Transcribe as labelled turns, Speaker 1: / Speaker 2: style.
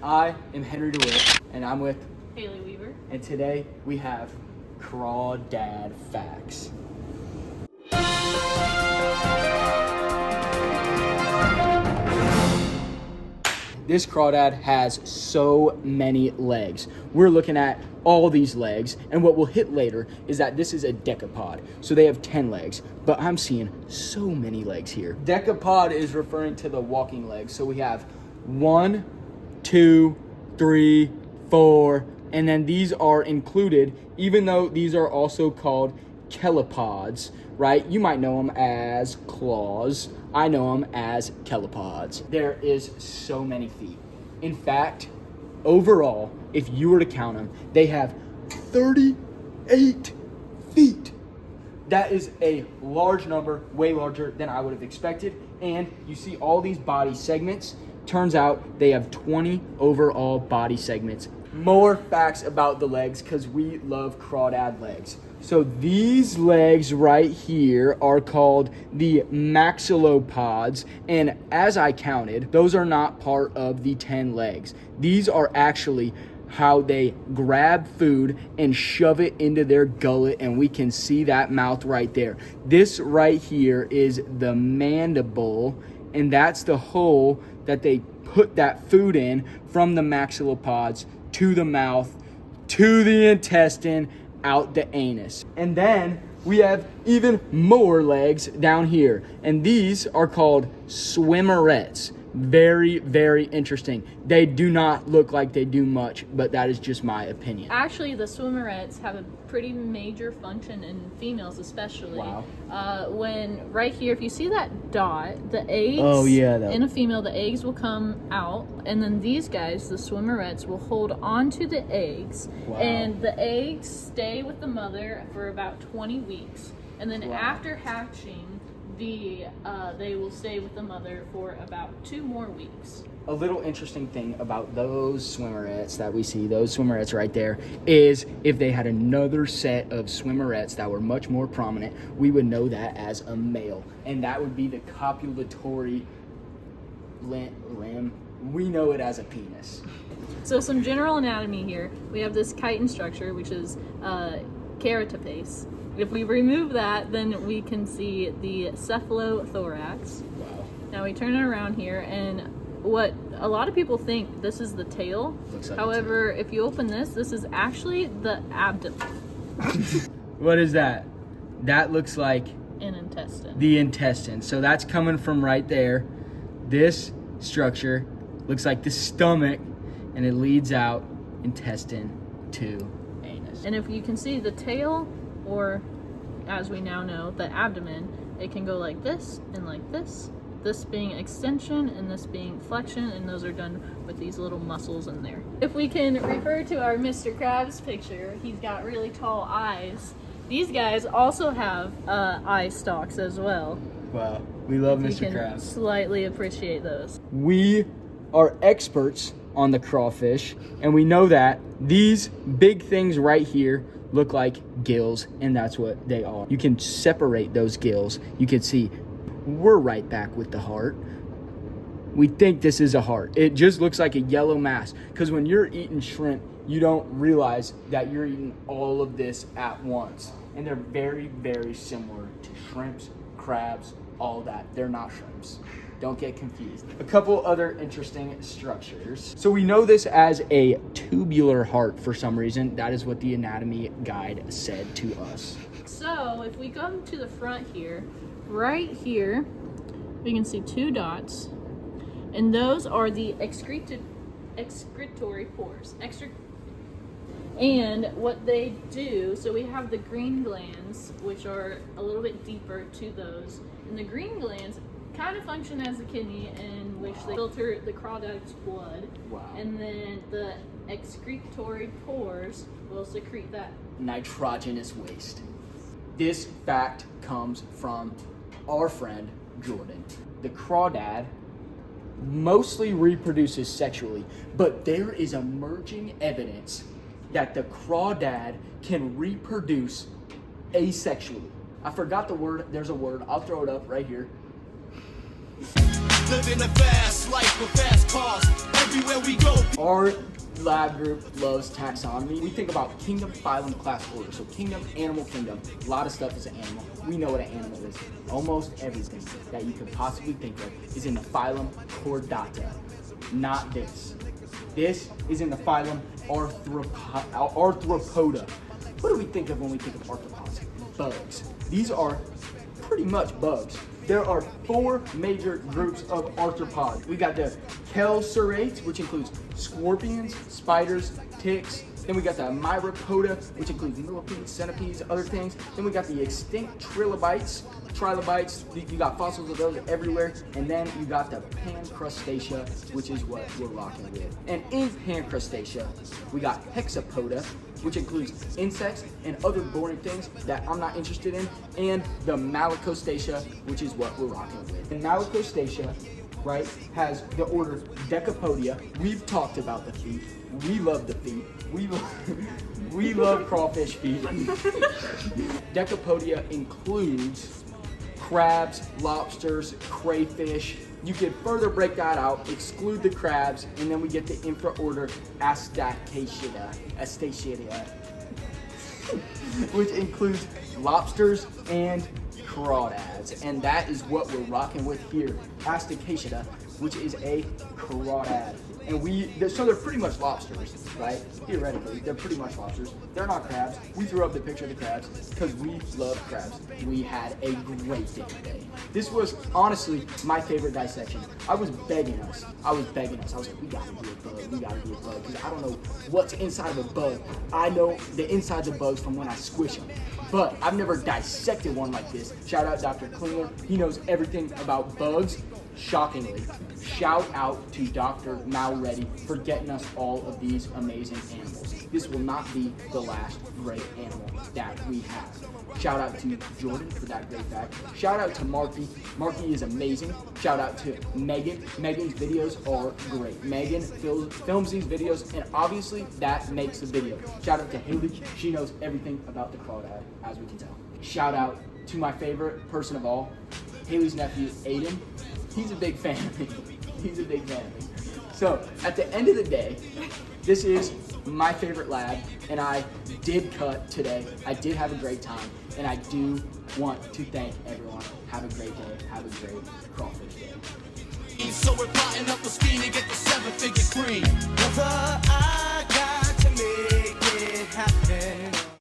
Speaker 1: I am Henry DeWitt, and I'm with
Speaker 2: Haley Weaver.
Speaker 1: And today we have Crawdad Facts. This crawdad has so many legs. We're looking at all these legs, and what we'll hit later is that this is a decapod. So they have 10 legs, but I'm seeing so many legs here. Decapod is referring to the walking legs. So we have 1, 2, 3, 4, and then these are included, even though these are also called chelipods, right? You might know them as claws. I know them as chelipods. There is so many feet. In fact, overall, if you were to count them, they have 38 feet. That is a large number, way larger than I would have expected. And you see all these body segments. Turns out they have 20 overall body segments. More facts about the legs, because we love crawdad legs. So these legs right here are called the maxillopods, and as I counted, those are not part of the 10 legs. These are actually how they grab food and shove it into their gullet, and we can see that mouth right there. This right here is the mandible, and that's the hole that they put that food in from the maxillopods to the mouth, to the intestine, out the anus. And then we have even more legs down here, and these are called swimmerets. Very, very interesting. They do not look like they do much, but that is just my opinion.
Speaker 2: Actually, the swimmerets have a pretty major function in females, especially.
Speaker 1: Wow.
Speaker 2: When right here, if you see that dot, the eggs in a female, the eggs will come out, and then these guys, the swimmerets, will hold on to the eggs, and the eggs stay with the mother for about 20 weeks, and then after hatching, they will stay with the mother for about 2 more weeks.
Speaker 1: A little interesting thing about those swimmerets that we see, those swimmerets right there, is if they had another set of swimmerets that were much more prominent, we would know that as a male, and that would be the copulatory limb. We know it as a penis.
Speaker 2: So some general anatomy here. We have this chitin structure, which is keratopase. If we remove that, then we can see the cephalothorax.
Speaker 1: Wow.
Speaker 2: Now we turn it around here, and what a lot of people think this is the tail.
Speaker 1: Looks like
Speaker 2: However, if you open this is actually the abdomen.
Speaker 1: What is that? That looks like
Speaker 2: An intestine.
Speaker 1: the intestine. So that's coming from right there. This structure looks like the stomach, and it leads out intestine to anus.
Speaker 2: And if you can see the tail, or as we now know, the abdomen, it can go like this and like this. This being extension and this being flexion, and those are done with these little muscles in there. If we can refer to our Mr. Krabs picture, he's got really tall eyes. These guys also have eye stalks as well.
Speaker 1: Wow, we love
Speaker 2: You
Speaker 1: Mr.
Speaker 2: can
Speaker 1: Krabs.
Speaker 2: slightly appreciate those.
Speaker 1: We are experts on the crawfish, and we know that these big things right here look like gills, and that's what they are. You can separate those gills. You can see we're right back with the heart. We think this is a heart. It just looks like a yellow mass, because when you're eating shrimp, you don't realize that you're eating all of this at once. And they're very, very similar to shrimps, crabs, all that. They're not shrimps. Don't get confused. A couple other interesting structures. So we know this as a tubular heart for some reason. That is what the anatomy guide said to us.
Speaker 2: So if we come to the front here, right here, we can see 2 dots, and those are the excretory pores. And what they do, so we have the green glands, which are a little bit deeper to those, and the green glands kind of function as a kidney, in which they filter the crawdad's blood.
Speaker 1: Wow.
Speaker 2: And then the excretory pores will secrete that
Speaker 1: Nitrogenous waste. This fact comes from our friend Jordan. The crawdad mostly reproduces sexually, but there is emerging evidence that the crawdad can reproduce asexually. I forgot the word. There's a word. I'll throw it up right here.
Speaker 3: living a fast life with fast cars. Everywhere we go.
Speaker 1: Our lab group loves taxonomy. We think about kingdom, phylum, class, order. So kingdom, animal, kingdom. A lot of stuff is an animal. We know what an animal is. Almost everything that you could possibly think of is in the phylum Crawdad. Not this. This is in the phylum Arthropoda. What do we think of when we think of arthropods? Bugs. These are pretty much bugs. There are 4 major groups of arthropods. We got the Chelysurates, which includes scorpions, spiders, ticks. Then we got the Myriapoda, which includes millipedes, centipedes, other things. Then we got the extinct trilobites. You got fossils of those everywhere. And then you got the Pancrustacea, which is what we're rocking with. And in Pancrustacea, we got Hexapoda, which includes insects and other boring things that I'm not interested in, and the Malacostacea, which is what we're rocking with. And Malacostacea, right, has the order Decapodia. We've talked about the feet. We love the feet. We love crawfish feet. Decapodia includes crabs, lobsters, crayfish. You can further break that out, exclude the crabs, and then we get the infraorder Astacacida, which includes lobsters and crawdads. And that is what we're rocking with here, Astacacida, which is a crawdad. And so they're pretty much lobsters, right? Theoretically, they're pretty much lobsters. They're not crabs. We threw up the picture of the crabs because we love crabs. We had a great day today. This was honestly my favorite dissection. I was begging us. I was like, we gotta do a bug. Because I don't know what's inside of a bug. I know the insides of bugs from when I squish them. But I've never dissected one like this. Shout out Dr. Klingler. He knows everything about bugs. Shockingly, shout out to Dr. Malready for getting us all of these amazing animals. This will not be the last great animal that we have. Shout out to Jordan for that great fact. Shout out to Marky. Marky is amazing. Shout out to Megan. Megan's videos are great. Megan films these videos, and obviously that makes the video. Shout out to Haley. She knows everything about the crawdad, as we can tell. Shout out to my favorite person of all, Haley's nephew, Aiden. He's a big fan of me. So, at the end of the day, this is my favorite lab, and I did cut today. I did have a great time, and I do want to thank everyone. Have a great day. Have a great crawfish day.
Speaker 3: So we're plotting up a scheme to get the 7-figure cream. Brother, I got to make it happen.